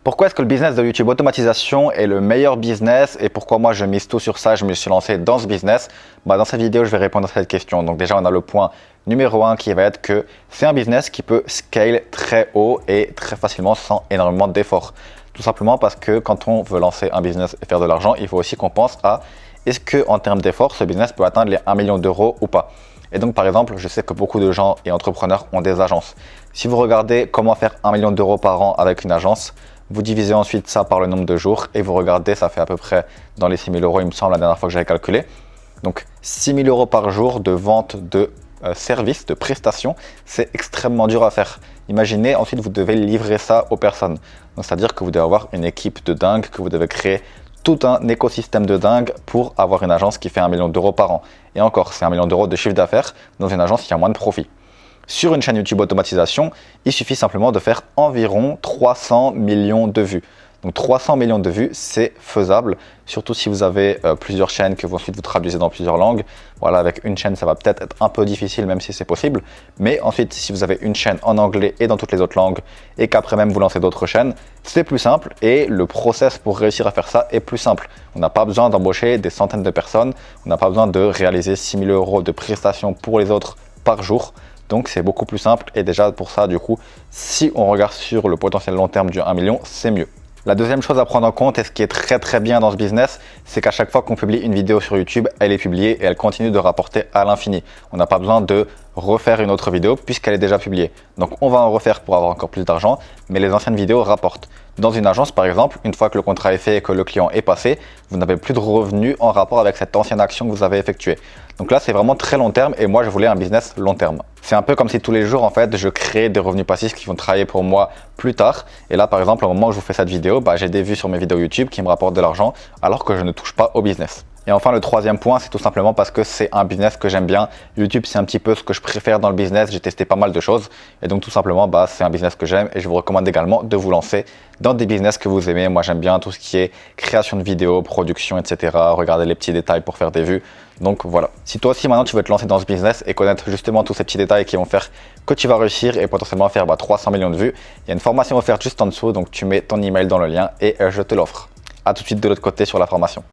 Pourquoi est-ce que le business de YouTube automatisation est le meilleur business et pourquoi moi je mise tout sur ça, je me suis lancé dans ce business? Dans cette vidéo, je vais répondre à cette question. Donc déjà, on a le point numéro 1 qui va être que c'est un business qui peut scale très haut et très facilement sans énormément d'efforts. Tout simplement parce que quand on veut lancer un business et faire de l'argent, il faut aussi qu'on pense à est-ce qu'en termes d'efforts, ce business peut atteindre les 1 million d'euros ou pas. Et donc par exemple, je sais que beaucoup de gens et entrepreneurs ont des agences. Si vous regardez comment faire 1 million d'euros par an avec une agence, vous divisez ensuite ça par le nombre de jours et vous regardez, ça fait à peu près dans les 6 000 euros, il me semble, la dernière fois que j'avais calculé. Donc 6 000 euros par jour de vente de services, de prestations, c'est extrêmement dur à faire. Imaginez, ensuite vous devez livrer ça aux personnes. Donc c'est-à-dire que vous devez avoir une équipe de dingue, que vous devez créer tout un écosystème de dingue pour avoir une agence qui fait 1 million d'euros par an. Et encore, c'est 1 million d'euros de chiffre d'affaires dans une agence qui a moins de profit. Sur une chaîne YouTube automatisation, il suffit simplement de faire environ 300 millions de vues. Donc 300 millions de vues, c'est faisable, surtout si vous avez plusieurs chaînes que vous ensuite vous traduisez dans plusieurs langues. Voilà, avec une chaîne, ça va peut-être être un peu difficile, même si c'est possible. Mais ensuite, si vous avez une chaîne en anglais et dans toutes les autres langues, et qu'après même vous lancez d'autres chaînes, c'est plus simple et le process pour réussir à faire ça est plus simple. On n'a pas besoin d'embaucher des centaines de personnes, on n'a pas besoin de réaliser 6 000 euros de prestations pour les autres par jour. Donc c'est beaucoup plus simple et déjà pour ça, du coup, si on regarde sur le potentiel long terme du 1 million, c'est mieux. La deuxième chose à prendre en compte et ce qui est très bien dans ce business, c'est qu'à chaque fois qu'on publie une vidéo sur YouTube, elle est publiée et elle continue de rapporter à l'infini. On n'a pas besoin de refaire une autre vidéo puisqu'elle est déjà publiée. Donc on va en refaire pour avoir encore plus d'argent, mais les anciennes vidéos rapportent. Dans une agence par exemple, une fois que le contrat est fait et que le client est passé, vous n'avez plus de revenus en rapport avec cette ancienne action que vous avez effectuée. Donc là, c'est vraiment très long terme et moi, je voulais un business long terme. C'est un peu comme si tous les jours, en fait, je crée des revenus passifs qui vont travailler pour moi plus tard. Et là, par exemple, au moment où je vous fais cette vidéo, j'ai des vues sur mes vidéos YouTube qui me rapportent de l'argent alors que je ne touche pas au business. Et enfin, le troisième point, c'est tout simplement parce que c'est un business que j'aime bien. YouTube, c'est un petit peu ce que je préfère dans le business. J'ai testé pas mal de choses. Et donc, tout simplement, c'est un business que j'aime. Et je vous recommande également de vous lancer dans des business que vous aimez. Moi, j'aime bien tout ce qui est création de vidéos, production, etc. Regardez les petits détails pour faire des vues. Donc voilà. Si toi aussi, maintenant, tu veux te lancer dans ce business et connaître justement tous ces petits détails qui vont faire que tu vas réussir et potentiellement faire 300 millions de vues, il y a une formation offerte juste en dessous. Donc, tu mets ton email dans le lien et je te l'offre. À tout de suite de l'autre côté sur la formation.